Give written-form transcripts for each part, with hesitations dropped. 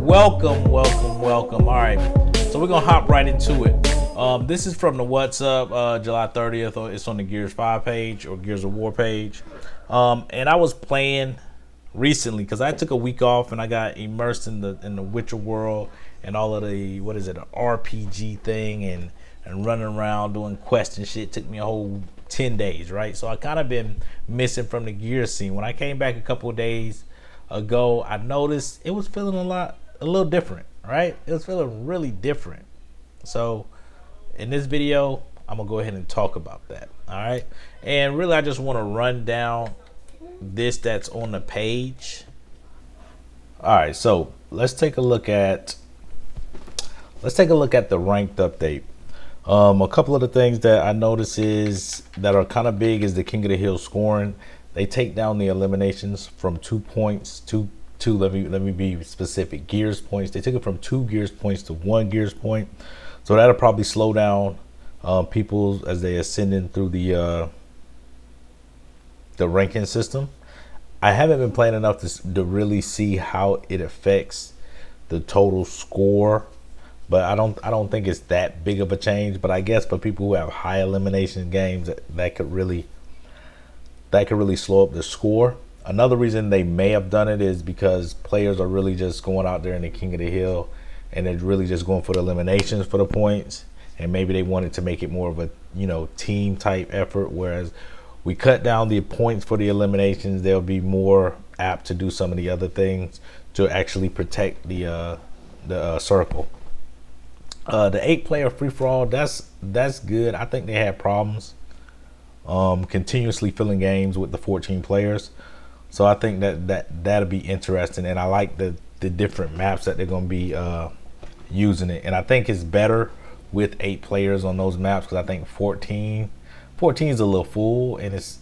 Welcome. All right, so we're gonna hop right into it. This is from the What's Up, July 30th. It's on the Gears5 page or Gears of War page. And I was playing recently because I took a week off and I got immersed in the Witcher world and all of the an RPG thing and running around doing quests and shit. It took me a whole 10 days, right? So I kind of been missing from the gear scene. When I came back a couple of days ago, I noticed it was feeling a little different, right? It was feeling really different. So in this video, I'm gonna go ahead and talk about that. All right, and really I just want to run down this that's on the page. All right, so let's take a look at the ranked update. A couple of the things that I notice that are kind of big is the King of the Hill scoring. They take down the eliminations from 2 points to let me be specific, gears points. They took it from 2 gears points to 1 gears point. So that'll probably slow down people as they ascending through the ranking system. I haven't been playing enough to really see how it affects the total score, but I don't think it's that big of a change. But I guess for people who have high elimination games, that could really slow up the score. Another reason they may have done it is because players are really just going out there in the King of the Hill and they're really just going for the eliminations for the points, and maybe they wanted to make it more of a team type effort, whereas we cut down the points for the eliminations. They'll be more apt to do some of the other things to actually protect the circle. The 8-player free-for-all, that's good. I think they had problems continuously filling games with the 14 players. So I think that'll be interesting, and I like the different maps that they're going to be using it. And I think it's better with 8 players on those maps, because I think 14 is a little full, and it's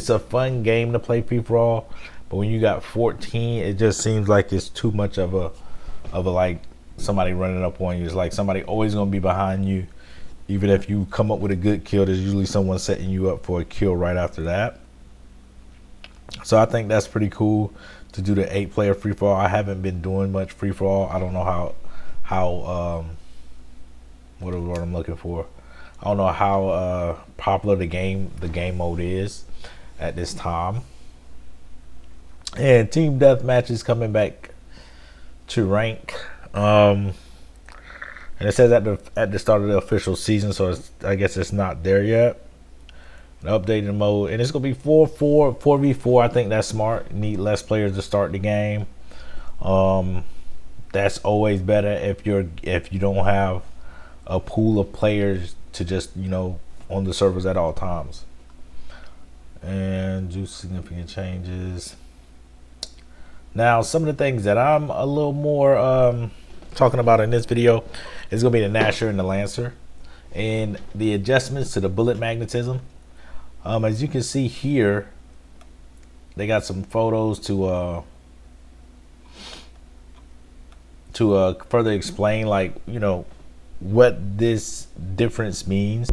a fun game to play free-for-all. But when you got 14, it just seems like it's too much of a like somebody running up on you. It's like somebody always going to be behind you. Even if you come up with a good kill, there's usually someone setting you up for a kill right after that. So I think that's pretty cool to do the 8-player free-for-all. I haven't been doing much free-for-all. I don't know how what is what I'm looking for. I don't know how popular the game mode is at this time. And team deathmatch is coming back to rank. And it says at the start of the official season, so I guess it's not there yet. An updated mode, and it's gonna be 4v4. I think that's smart. Need less players to start the game. That's always better if you don't have a pool of players to just on the servers at all times. And do significant changes. Now, some of the things that I'm a little more talking about in this video is gonna be the Gnasher and the LANCER, and the adjustments to the bullet magnetism. As you can see here, they got some photos to further explain, like, what this difference means.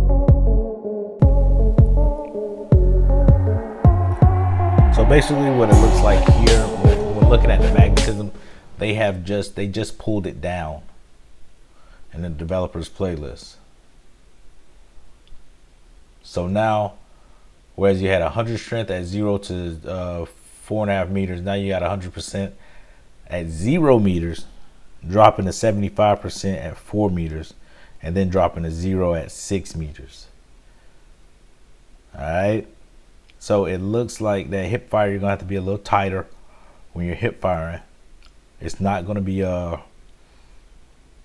So basically what it looks like here, when looking at the magnetism, they just pulled it down in the developers playlist. So now, whereas you had 100 strength at 0 to 4.5 meters, now you got 100% at 0 meters, dropping to 75% at 4 meters, and then dropping to 0 at 6 meters. All right. So it looks like that hip fire, you're gonna have to be a little tighter when you're hip firing. It's not gonna be you're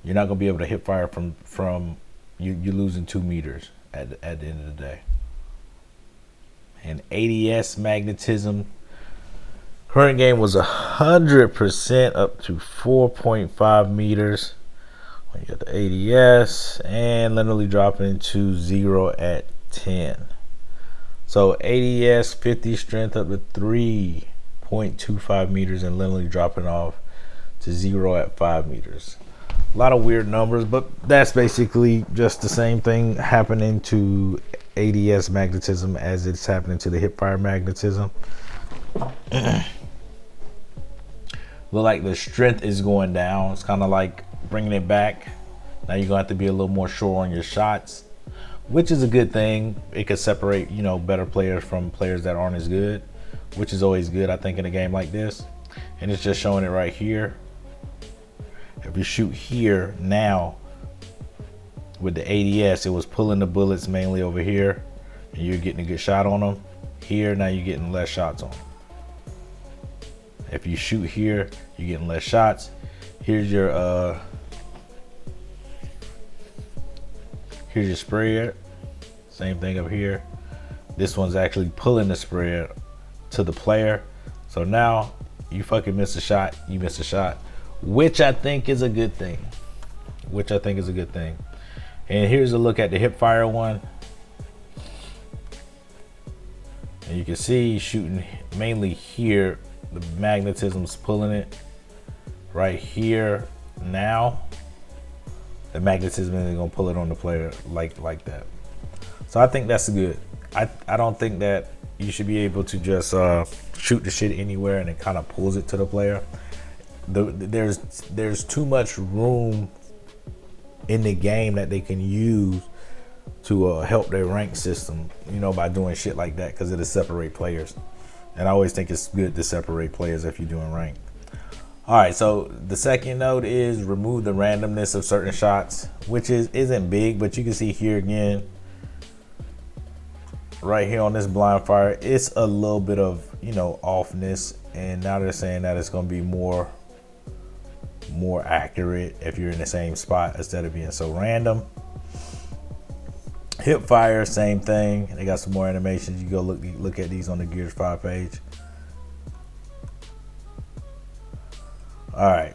not gonna be able to hip fire from you're losing 2 meters at the end of the day. And ADS magnetism, current game was 100% up to 4.5 meters. You got the ADS, and literally dropping to 0 at 10. So ADS 50 strength up to 3.25 meters, and literally dropping off to 0 at 5 meters. A lot of weird numbers, but that's basically just the same thing happening to ADS magnetism as it's happening to the hipfire magnetism. Look like the strength is going down. It's kind of like bringing it back. Now you're gonna have to be a little more sure on your shots, which is a good thing. It could separate, you know, better players from players that aren't as good, which is always good, I think, in a game like this. And it's just showing it right here. If you shoot here now with the ADS, it was pulling the bullets mainly over here, and you're getting a good shot on them. Here, now you're getting less shots on them. If you shoot here, you're getting less shots. Here's your spread. Same thing up here. This one's actually pulling the spread to the player. So now you fucking miss a shot, you miss a shot, which I think is a good thing. And here's a look at the hip fire one. And you can see shooting mainly here. The magnetism's pulling it right here. Now the magnetism isn't gonna pull it on the player like that. So I think that's good. I don't think that you should be able to just shoot the shit anywhere and it kind of pulls it to the player. There's too much room in the game that they can use to help their rank system, you know, by doing shit like that, because it'll separate players. And I always think it's good to separate players if you're doing rank. All right, so the second note is remove the randomness of certain shots, which isn't big, but you can see here again, right here on this blind fire, it's a little bit of, you know, offness. And now they're saying that it's going to be more accurate if you're in the same spot instead of being so random. Hip fire, same thing. They got some more animations. You go look at these on the Gear5 page. All right.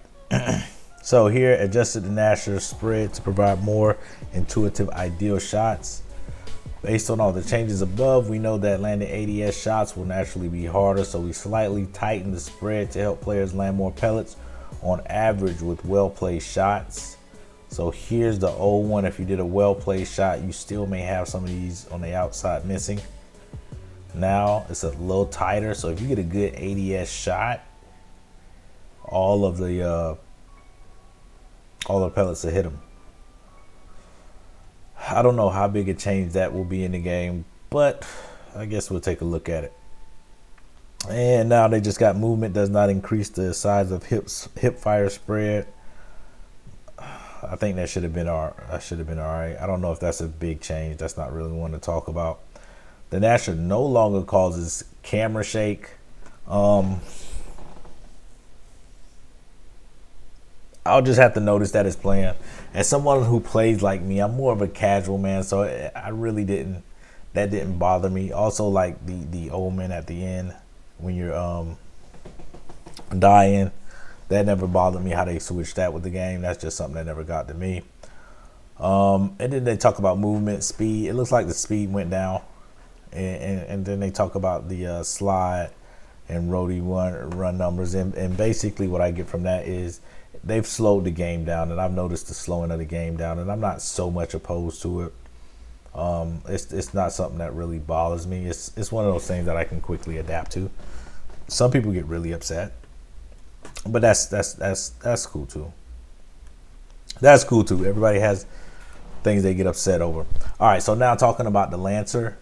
So here, adjusted the Gnasher spread to provide more intuitive, ideal shots. Based on all the changes above, we know that landing ADS shots will naturally be harder, so we slightly tighten the spread to help players land more pellets on average with well-placed shots. So here's the old one. If you did a well-placed shot, you still may have some of these on the outside missing. Now it's a little tighter, so if you get a good ADS shot, all the pellets will hit them. I don't know how big a change that will be in the game, but I guess we'll take a look at it. And now they just got movement does not increase the size of hip fire spread. I think that should have been all right. I don't know if that's a big change. That's not really one to talk about. The Gnasher no longer causes camera shake. I'll just have to notice that it's playing. As someone who plays like me, I'm more of a casual man, so I really didn't bother me. Also, like the omen at the end when you're dying, that never bothered me how they switched that with the game. That's just something that never got to me. And then they talk about movement, speed. It looks like the speed went down. And then they talk about the slide and roadie run numbers. And basically what I get from that is they've slowed the game down. And I've noticed the slowing of the game down. And I'm not so much opposed to it. It's not something that really bothers me. It's one of those things that I can quickly adapt to. Some people get really upset. But that's cool too. That's cool too. Everybody has things they get upset over. All right, so now talking about the Lancer.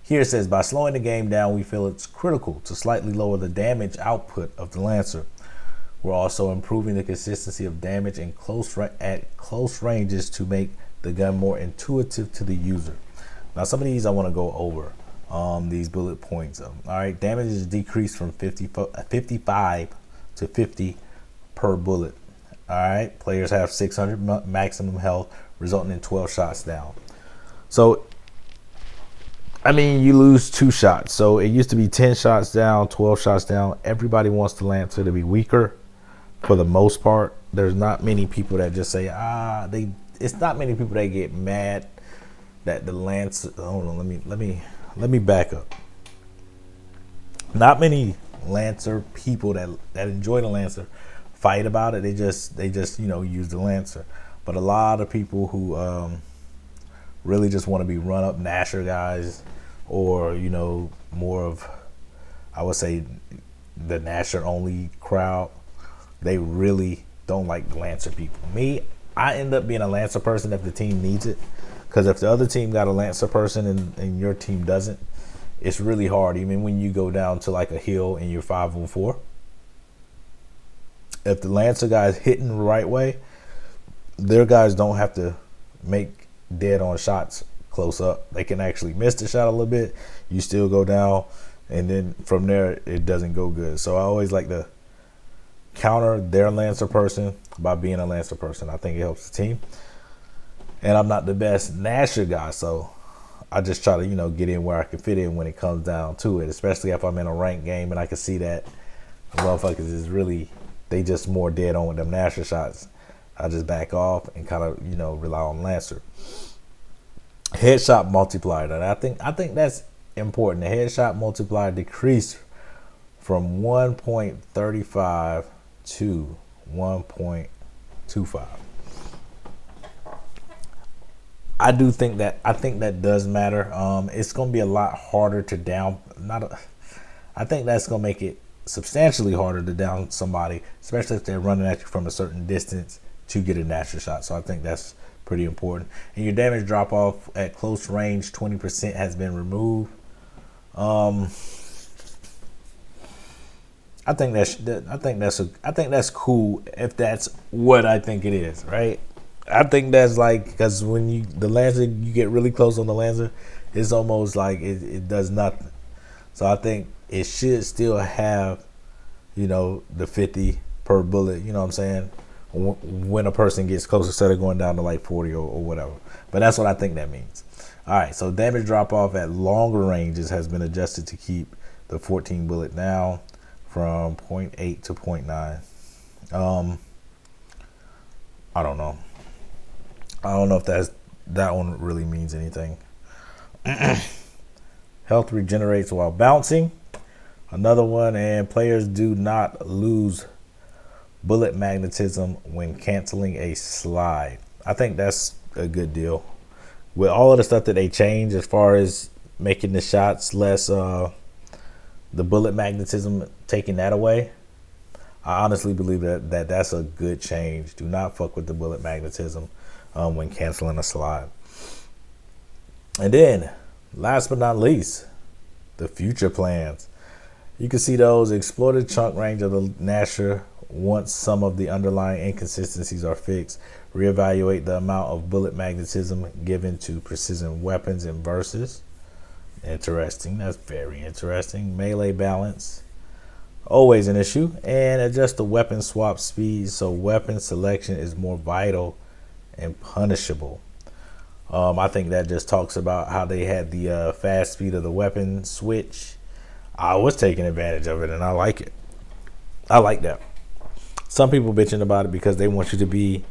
Here it says, by slowing the game down, we feel it's critical to slightly lower the damage output of the Lancer. We're also improving the consistency of damage at close ranges to make the gun more intuitive to the user. Now, some of these I want to go over. These bullet points. All right, damage is decreased from 55 to 50 per bullet. All right, players have 600 maximum health, resulting in 12 shots down. So, I mean, you lose 2 shots. So it used to be 10 shots down, 12 shots down. Everybody wants the Lancer to be weaker for the most part. There's not many people that just say, it's not many people that get mad that the Lancer, hold on, let me back up. Not many Lancer people that enjoy the Lancer fight about it. They just you know, use the Lancer. But a lot of people who really just want to be run up Gnasher guys, or, you know, more of, I would say, the Gnasher only crowd, they really don't like Lancer people. Me, I end up being a Lancer person if the team needs it. Because if the other team got a Lancer person and your team doesn't, it's really hard. Even when you go down to like a hill and you're 5-on-4, if the Lancer guy's hitting the right way, their guys don't have to make dead on shots close up. They can actually miss the shot a little bit. You still go down, and then from there it doesn't go good. So I always like to counter their Lancer person by being a Lancer person. I think it helps the team. And I'm not the best Gnasher guy, so I just try to, get in where I can fit in when it comes down to it, especially if I'm in a ranked game and I can see that the motherfuckers is really, they just more dead on with them Gnasher shots. I just back off and kind of, rely on Lancer. Headshot multiplier. And I think that's important. The headshot multiplier decreased from 1.35 to 1.25. I think that does matter. It's going to be a lot harder to down. I think that's going to make it substantially harder to down somebody, especially if they're running at you from a certain distance to get a Gnasher shot. So I think that's pretty important. And your damage drop off at close range, 20% has been removed. I think that's cool if that's what I think it is, right? I think that's like, because when the Lancer, you get really close on the Lancer, it's almost like it does nothing. So I think it should still have, the 50 per bullet, you know what I'm saying? When a person gets close, instead of going down to like 40 or whatever. But that's what I think that means. All right, so damage drop off at longer ranges has been adjusted to keep the 14 bullet down from 0.8 to 0.9. I don't know. I don't know if that one really means anything. Health regenerates while bouncing. Another one, and players do not lose bullet magnetism when canceling a slide. I think that's a good deal. With all of the stuff that they change as far as making the shots less, the bullet magnetism, taking that away, I honestly believe that's a good change. Do not fuck with the bullet magnetism when canceling a slide. And then, last but not least, the future plans. You can see those. Explore the chunk range of the Gnasher once some of the underlying inconsistencies are fixed. Reevaluate the amount of bullet magnetism given to precision weapons and versus. Interesting. That's very interesting. Melee balance, always an issue. And adjust the weapon swap speed so weapon selection is more vital and punishable. I think that just talks about how they had the fast speed of the weapon switch. I was taking advantage of it, and I like it. I like that. Some people bitching about it because they want you to be